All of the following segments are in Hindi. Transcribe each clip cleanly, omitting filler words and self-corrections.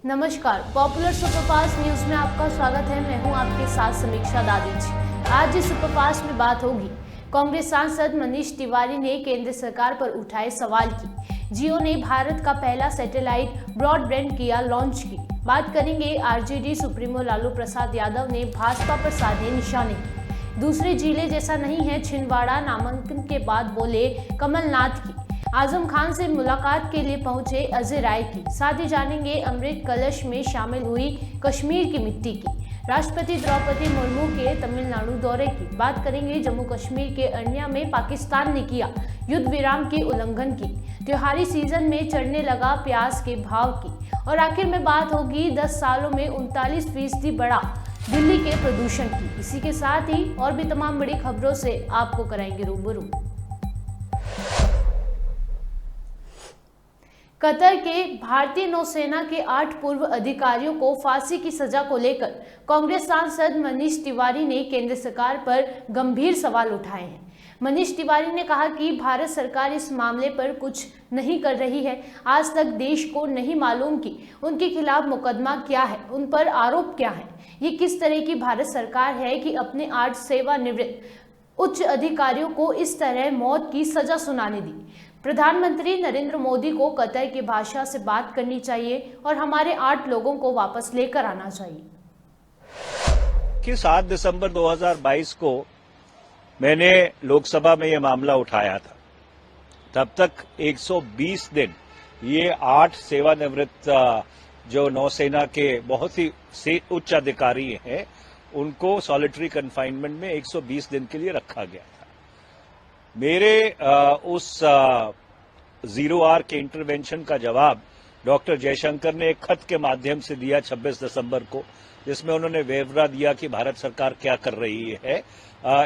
नमस्कार, पॉपुलर सुपरफास्ट न्यूज में आपका स्वागत है। मैं हूं आपके साथ समीक्षा दादीजी। आज इस सुपरफास्ट में बात होगी, कांग्रेस सांसद मनीष तिवारी ने केंद्र सरकार पर उठाए सवाल की। जियो ने भारत का पहला सैटेलाइट ब्रॉडबैंड किया लॉन्च की। बात करेंगे आरजेडी सुप्रीमो लालू प्रसाद यादव ने भाजपा पर साधे निशाने। दूसरे जिले जैसा नहीं है छिंदवाड़ा, नामांकन के बाद बोले कमलनाथ की। आजम खान से मुलाकात के लिए पहुंचे अजय राय की। साथ ही जानेंगे अमृत कलश में शामिल हुई कश्मीर की मिट्टी की। राष्ट्रपति द्रौपदी मुर्मू के तमिलनाडु दौरे की। बात करेंगे जम्मू कश्मीर के अरनिया में पाकिस्तान ने किया युद्ध विराम के उल्लंघन की। त्योहारी सीजन में चढ़ने लगा प्याज के भाव की। और आखिर में बात होगी 10 सालों में 39% बढ़ा दिल्ली के प्रदूषण की। इसी के साथ ही और भी तमाम बड़ी खबरों से आपको कराएंगे रूबरू। कतर के भारतीय नौसेना के 8 पूर्व अधिकारियों को फांसी की सजा को लेकर कांग्रेस सांसद मनीष तिवारी ने केंद्र सरकार पर गंभीर सवाल उठाए हैं। मनीष तिवारी ने कहा कि भारत सरकार इस मामले पर कुछ नहीं कर रही है। आज तक देश को नहीं मालूम कि उनके खिलाफ मुकदमा क्या है, उन पर आरोप क्या है। ये किस तरह की भारत सरकार है कि अपने 8 सेवानिवृत्त उच्च अधिकारियों को इस तरह मौत की सजा सुनाने दी। प्रधानमंत्री नरेंद्र मोदी को कतर के भाषा से बात करनी चाहिए और हमारे 8 लोगों को वापस लेकर आना चाहिए। कि 7 दिसंबर 2022 को मैंने लोकसभा में ये मामला उठाया था। तब तक 120 दिन ये 8 सेवानिवृत्त जो नौसेना के बहुत ही उच्च अधिकारी हैं, उनको सॉलिटरी कन्फाइनमेंट में 120 दिन के लिए रखा गया था। मेरे उस 0R के इंटरवेंशन का जवाब डॉक्टर जयशंकर ने एक खत के माध्यम से दिया 26 दिसंबर को, जिसमें उन्होंने ब्यौरा दिया कि भारत सरकार क्या कर रही है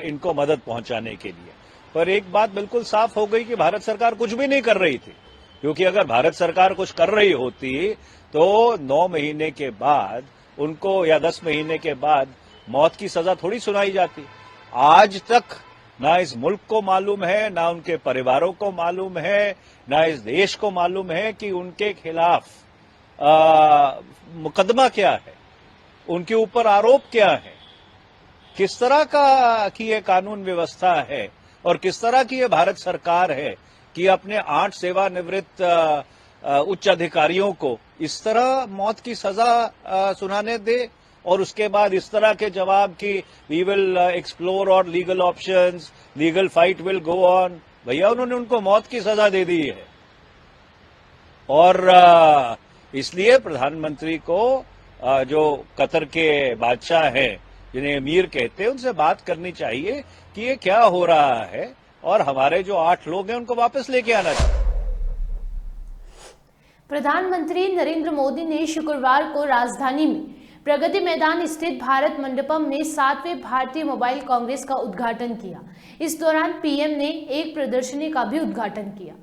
इनको मदद पहुंचाने के लिए। पर एक बात बिल्कुल साफ हो गई कि भारत सरकार कुछ भी नहीं कर रही थी, क्योंकि अगर भारत सरकार कुछ कर रही होती तो 9 महीने के बाद उनको या 10 महीने के बाद मौत की सजा थोड़ी सुनाई जाती। आज तक ना इस मुल्क को मालूम है, ना उनके परिवारों को मालूम है, ना इस देश को मालूम है कि उनके खिलाफ मुकदमा क्या है, उनके ऊपर आरोप क्या है, किस तरह की ये कानून व्यवस्था है और किस तरह की ये भारत सरकार है कि अपने 8 सेवानिवृत्त उच्च अधिकारियों को इस तरह मौत की सजा सुनाने दे और उसके बाद इस तरह के जवाब कि वी विल एक्सप्लोर और legal options, legal fight will go on. भैया, उन्होंने उनको मौत की सजा दे दी है। और इसलिए प्रधानमंत्री को जो कतर के बादशाह हैं, जिन्हें अमीर कहते हैं, उनसे बात करनी चाहिए कि ये क्या हो रहा है और हमारे जो 8 लोग हैं उनको वापस लेके आना चाहिए। प्रधानमंत्री नरेंद्र मोदी ने शुक्रवार को राजधानी में प्रगति मैदान स्थित भारत मंडपम में 7वें भारतीय मोबाइल कांग्रेस का उद्घाटन किया। इस दौरान पीएम ने एक प्रदर्शनी का भी उद्घाटन किया।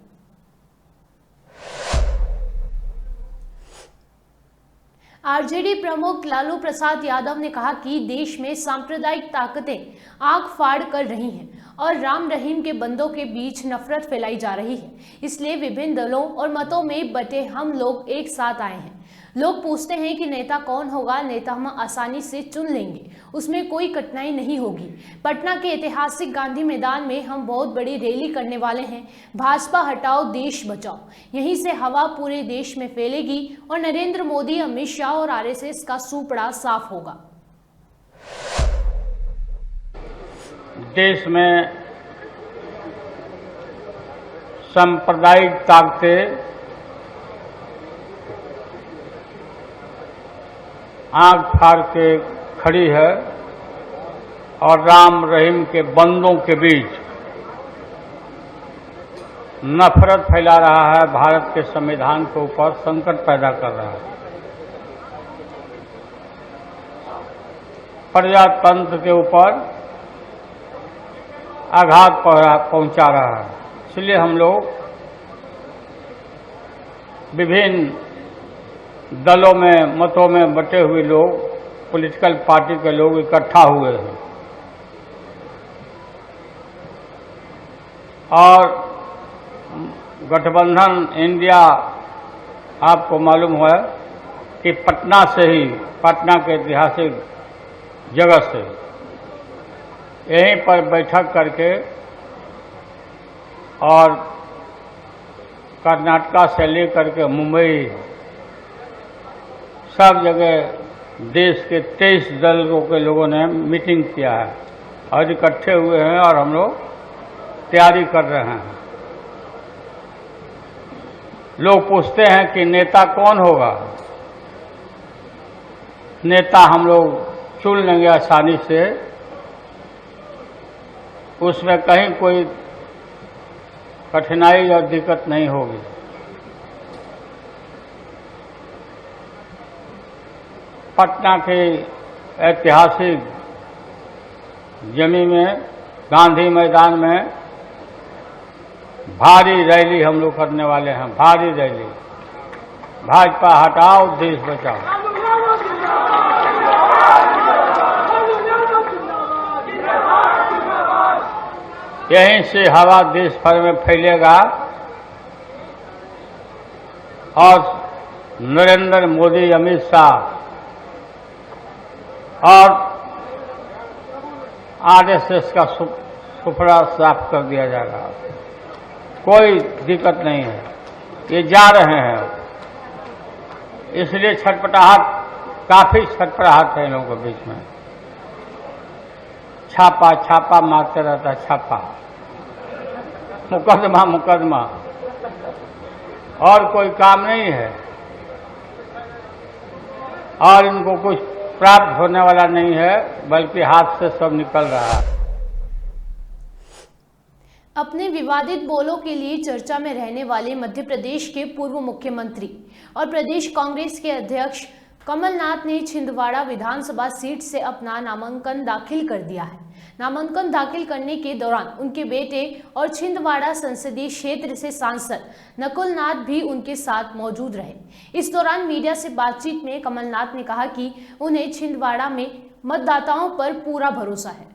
आरजेडी प्रमुख लालू प्रसाद यादव ने कहा कि देश में सांप्रदायिक ताकतें आंख फाड़ कर रही हैं और राम रहीम के बंदों के बीच नफरत फैलाई जा रही है। इसलिए विभिन्न दलों और मतों में बटे हम लोग एक साथ आए हैं। लोग पूछते हैं कि नेता कौन होगा। नेता हम आसानी से चुन लेंगे, उसमें कोई कठिनाई नहीं होगी। पटना के ऐतिहासिक गांधी मैदान में हम बहुत बड़ी रैली करने वाले हैं। भाजपा हटाओ, देश बचाओ। यहीं से हवा पूरे देश में फैलेगी और नरेंद्र मोदी, अमित शाह और आरएसएस का सूपड़ा साफ होगा। देश में सांप्रदायिक ताकतें आंख फाड़ के खड़ी है और राम रहीम के बंदों के बीच नफरत फैला रहा है, भारत के संविधान के ऊपर संकट पैदा कर रहा है, प्रजातंत्र के ऊपर आघात पहुंचा रहा है। इसलिए हम लोग विभिन्न दलों में, मतों में बटे हुए लोग, पॉलिटिकल पार्टी के लोग इकट्ठा हुए हैं और गठबंधन इंडिया, आपको मालूम है कि पटना से ही, पटना के ऐतिहासिक जगह से यहीं पर बैठक करके और कर्नाटका से लेकर के मुंबई सब जगह देश के 23 दलों के लोगों ने मीटिंग किया है और इकट्ठे हुए हैं और हम लोग तैयारी कर रहे हैं। लोग पूछते हैं कि नेता कौन होगा। नेता हम लोग चुन लेंगे आसानी से, उसमें कहीं कोई कठिनाई और दिक्कत नहीं होगी। पटना के ऐतिहासिक जमीन में, गांधी मैदान में भारी रैली हम लोग करने वाले हैं। भारी रैली, भाजपा हटाओ देश बचाओ। यहीं से हवा देश भर में फैलेगा और नरेंद्र मोदी, अमित शाह और आरएसएस का सुफड़ा साफ कर दिया जाएगा। कोई दिक्कत नहीं है, ये जा रहे हैं। इसलिए छटपटाहट, काफी छटपटाहट है इन लोगों के बीच में। छापा छापा मारते रहता, छापा, मुकदमा मुकदमा, और कोई काम नहीं है और इनको कुछ प्राप्त होने वाला नहीं है, बल्कि हाथ से सब निकल रहा है। अपने विवादित बोलों के लिए चर्चा में रहने वाले मध्य प्रदेश के पूर्व मुख्यमंत्री और प्रदेश कांग्रेस के अध्यक्ष कमलनाथ ने छिंदवाड़ा विधानसभा सीट से अपना नामांकन दाखिल कर दिया है। नामांकन दाखिल करने के दौरान उनके बेटे और छिंदवाड़ा संसदीय क्षेत्र से सांसद नकुल नाथ भी उनके साथ मौजूद रहे। इस दौरान मीडिया से बातचीत में कमलनाथ ने कहा कि उन्हें छिंदवाड़ा में मतदाताओं पर पूरा भरोसा है।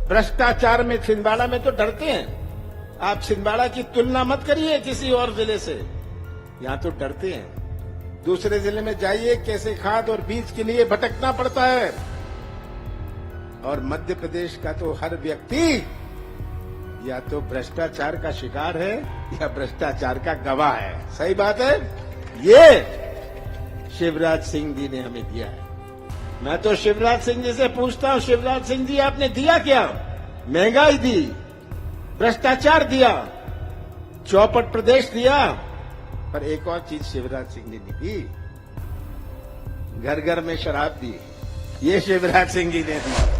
भ्रष्टाचार में छिंदवाड़ा में तो डरते हैं। आप छिंदवाड़ा की तुलना मत करिए किसी और जिले से, यहाँ तो डरते हैं। दूसरे जिले में जाइए, कैसे खाद और बीज के लिए भटकना पड़ता है। और मध्य प्रदेश का तो हर व्यक्ति या तो भ्रष्टाचार का शिकार है या भ्रष्टाचार का गवाह है। सही बात है, ये शिवराज सिंह जी ने हमें दिया है। मैं तो शिवराज सिंह जी से पूछता हूं, शिवराज सिंह जी आपने दिया क्या? महंगाई दी, भ्रष्टाचार दिया, चौपट प्रदेश दिया, पर एक और चीज शिवराज सिंह ने नहीं दी, घर घर में शराब दी। ये शिवराज सिंह जी ने दी।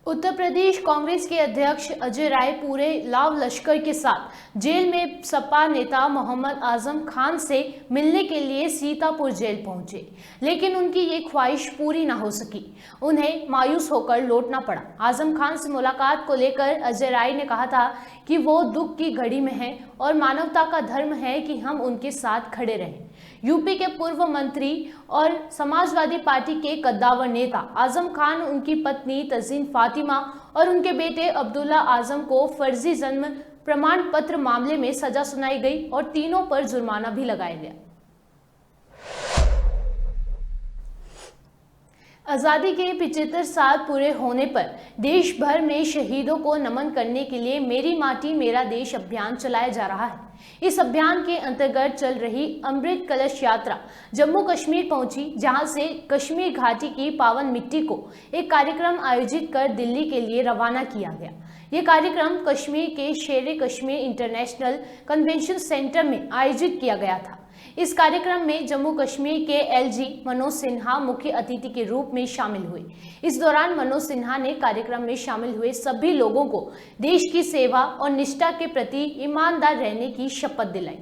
उत्तर प्रदेश कांग्रेस के अध्यक्ष अजय राय पूरे लाव लश्कर के साथ जेल में सपा नेता मोहम्मद आजम खान से मिलने के लिए सीतापुर जेल पहुंचे, लेकिन उनकी ये ख्वाहिश पूरी ना हो सकी। उन्हें मायूस होकर लौटना पड़ा। आजम खान से मुलाकात को लेकर अजय राय ने कहा था कि वो दुख की घड़ी में हैं और मानवता का धर्म है कि हम उनके साथ खड़े रहें। यूपी के पूर्व मंत्री और समाजवादी पार्टी के कद्दावर नेता आजम खान, उनकी पत्नी तजीन फातिमा और उनके बेटे अब्दुल्ला आजम को फर्जी जन्म प्रमाण पत्र मामले में सजा सुनाई गई और तीनों पर जुर्माना भी लगाया गया। आज़ादी के 75 साल पूरे होने पर देश भर में शहीदों को नमन करने के लिए मेरी माटी मेरा देश अभियान चलाया जा रहा है। इस अभियान के अंतर्गत चल रही अमृत कलश यात्रा जम्मू कश्मीर पहुंची, जहां से कश्मीर घाटी की पावन मिट्टी को एक कार्यक्रम आयोजित कर दिल्ली के लिए रवाना किया गया। ये कार्यक्रम कश्मीर के शेर कश्मीर इंटरनेशनल कन्वेंशन सेंटर में आयोजित किया गया था। इस कार्यक्रम में जम्मू कश्मीर के एलजी मनोज सिन्हा मुख्य अतिथि के रूप में शामिल हुए। इस दौरान मनोज सिन्हा ने कार्यक्रम में शामिल हुए सभी लोगों को देश की सेवा और निष्ठा के प्रति ईमानदार रहने की शपथ दिलाई।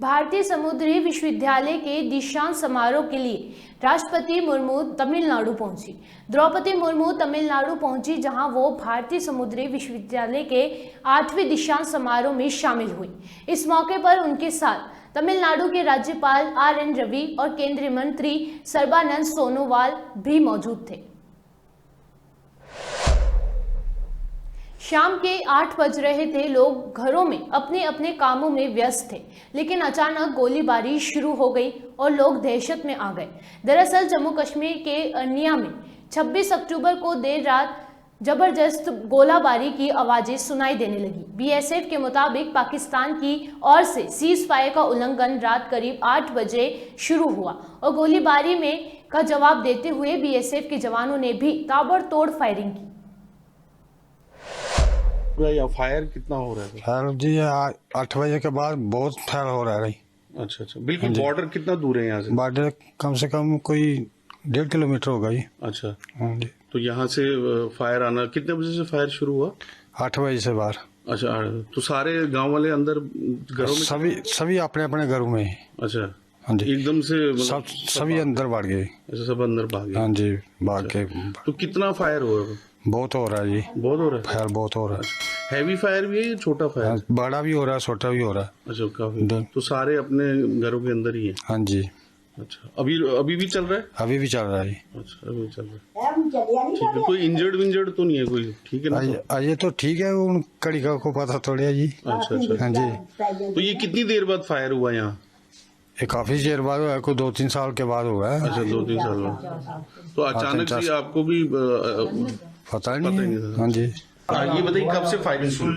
भारतीय समुद्री विश्वविद्यालय के दीक्षांत समारोह के लिए राष्ट्रपति मुर्मू तमिलनाडु पहुंची। द्रौपदी मुर्मू तमिलनाडु पहुंची, जहां वो भारतीय समुद्री विश्वविद्यालय के 8वें दीक्षांत समारोह में शामिल हुई। इस मौके पर उनके साथ तमिलनाडु के राज्यपाल आर.एन. रवि और केंद्रीय मंत्री सर्बानंद सोनोवाल भी मौजूद थे। शाम के 8 बज रहे थे। लोग घरों में अपने अपने कामों में व्यस्त थे, लेकिन अचानक गोलीबारी शुरू हो गई और लोग दहशत में आ गए। दरअसल जम्मू कश्मीर के अर्निया में 26 अक्टूबर को देर रात जबरदस्त गोलाबारी की आवाजें सुनाई देने लगी। बीएसएफ के मुताबिक पाकिस्तान की ओर से सीज फायर का उल्लंघन रात करीब 8 बजे शुरू हुआ और गोलीबारी में का जवाब देते हुए बीएसएफ के जवानों ने भी ताबड़तोड़ फायरिंग की। फायर कितना हो रहा है? फायर जी 8 बजे के बाद बहुत फायर हो रहा है। अच्छा अच्छा, बिल्कुल। बॉर्डर कितना दूर है यहाँ से? बॉर्डर कम से कम कोई 1.5 किलोमीटर होगा ये। अच्छा, हाँ जी। तो यहाँ से फायर आना कितने बजे से फायर शुरू हुआ? 8 बजे से बाहर। अच्छा, तो सारे गांव वाले अंदर घरों में? सभी अपने अपने घरों में ही। अच्छा, हाँ जी। एकदम से सभी अंदर भाग गए। अच्छा, सब अंदर भाग गए। हाँ जी, भाग के। तो कितना फायर हुआ? बहुत हो रहा है जी। बहुत हो रहा है फायर, बहुत हो रहा है। हैवी फायर भी है या छोटा फायर? बड़ा भी हो रहा है, छोटा भी हो रहा है। अच्छा, काफी। तो सारे अपने घरों के अंदर ही है? हाँ जी। अच्छा, अभी भी चल रहा है? अभी भी चल रहा है। अच्छा, अभी चल रहा है। ठीक है, कोई इंजर्ड तो नहीं है कोई? ठीक है ना? ये तो ठीक है, उन कड़ी का को पता थोड़ी है जी। अच्छा अच्छा, हाँ जी। तो ये कितनी देर बाद फायर हुआ यहाँ? ये काफी देर बाद हुआ है, कोई 2-3 साल के बाद हुआ है। अच्छा, 2-3 साल बाद। तो अचानक से आपको भी पता नहीं। हाँ जी। ये बताइए कब से फायरिंग शुरू?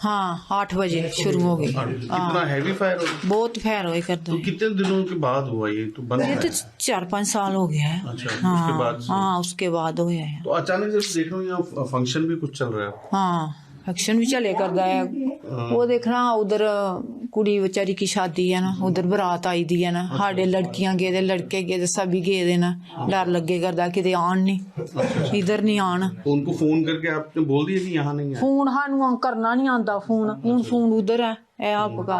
हाँ, 8 बजे शुरू हो गई। कितना हैवी फायर हो? बहुत फायर हो कर तो कितने दिनों के बाद हुआ ये? तो बंद ये तो 4-5 साल हो गया है। अच्छा, हाँ, उसके बाद से? हाँ, उसके बाद हो गया है। तो अचानक से देख रहा हूँ यहाँ फंक्शन भी कुछ चल रहा है। हाँ, फंक्शन भी चले कर है। वो देखना उधर कुड़ी बेचारी की शादी है ना, उधर बारात आई दी है ना। साढ़े लड़कियां गए, लड़के गए, सभी गए ना। डर लगे करदा कि आन नहीं, इधर नहीं आन। तो उनको फोन करके आपने बोल दिया कि यहाँ नहीं है? फोन सानू करना नहीं आता। फोन उधर है आपका।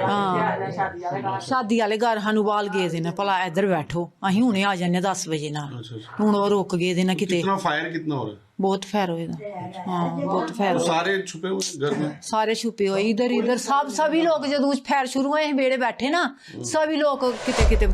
हाँ, शादी वाले घर सानू बाल गए थे ना, भला इधर बैठो, अं हुने आ जाने 10 बजे ना। हूं वो रुक गए थे ना किते। कितना फायर कितना हो रहा है? बहुत फैर होएगा। हाँ, बहुत फैर। तो सारे छुपे हुए घर में? सारे छुपे हुए इधर सभी लोग जो फैर शुरू हुए बेड़े बैठे ना, सभी लोग किते किते।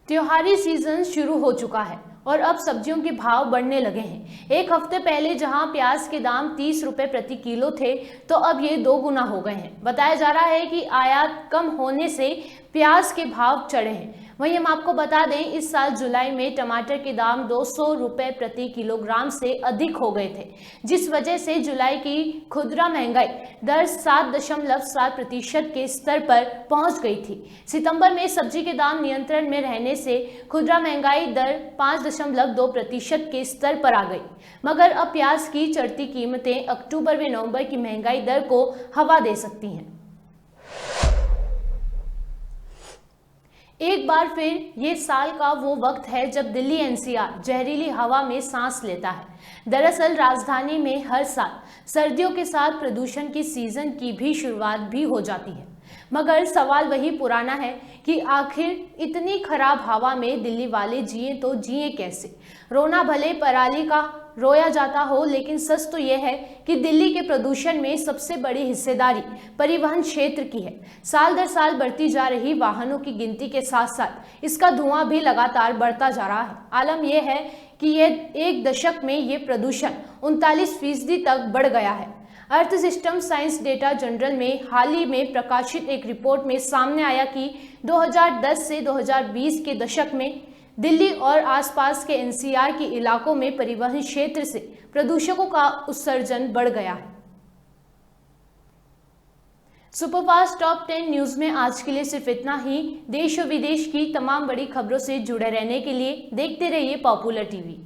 त्योहारी सीजन शुरू हो चुका है और अब सब्जियों के भाव बढ़ने लगे हैं। एक हफ्ते पहले जहां प्याज के दाम 30 रुपए प्रति किलो थे, तो अब ये 2 गुना हो गए हैं। बताया जा रहा है कि आयात कम होने से प्याज के भाव चढ़े हैं। वहीं हम आपको बता दें, इस साल जुलाई में टमाटर के दाम 200 रुपए प्रति किलोग्राम से अधिक हो गए थे, जिस वजह से जुलाई की खुदरा महंगाई दर 7.7% के स्तर पर पहुंच गई थी। सितंबर में सब्जी के दाम नियंत्रण में रहने से खुदरा महंगाई दर 5.2% के स्तर पर आ गई, मगर अब प्याज की चढ़ती कीमतें अक्टूबर व नवंबर की महंगाई दर को हवा दे सकती हैं। एक बार फिर ये साल का वो वक्त है जब दिल्ली एनसीआर जहरीली हवा में सांस लेता है। दरअसल राजधानी में हर साल सर्दियों के साथ प्रदूषण की सीजन की भी शुरुआत भी हो जाती है, मगर सवाल वही पुराना है कि आखिर इतनी खराब हवा में दिल्ली वाले जिए तो जिए कैसे। रोना भले पराली का रोया जाता हो, लेकिन सच तो यह है कि दिल्ली के प्रदूषण में सबसे बड़ी हिस्सेदारी परिवहन क्षेत्र की है। साल दर साल बढ़ती जा रही वाहनों की गिनती के साथ साथ इसका धुआं भी लगातार बढ़ता जा रहा है। आलम यह है कि यह एक दशक में ये प्रदूषण 39% तक बढ़ गया है। Earth system science data journal में हाल ही में प्रकाशित एक रिपोर्ट में सामने आया कि 2010 से 2020 के दशक में दिल्ली और आसपास के एनसीआर के इलाकों में परिवहन क्षेत्र से प्रदूषकों का उत्सर्जन बढ़ गया है। सुपरफास्ट टॉप 10 न्यूज में आज के लिए सिर्फ इतना ही। देश और विदेश की तमाम बड़ी खबरों से जुड़े रहने के लिए देखते रहिए पॉपुलर टीवी।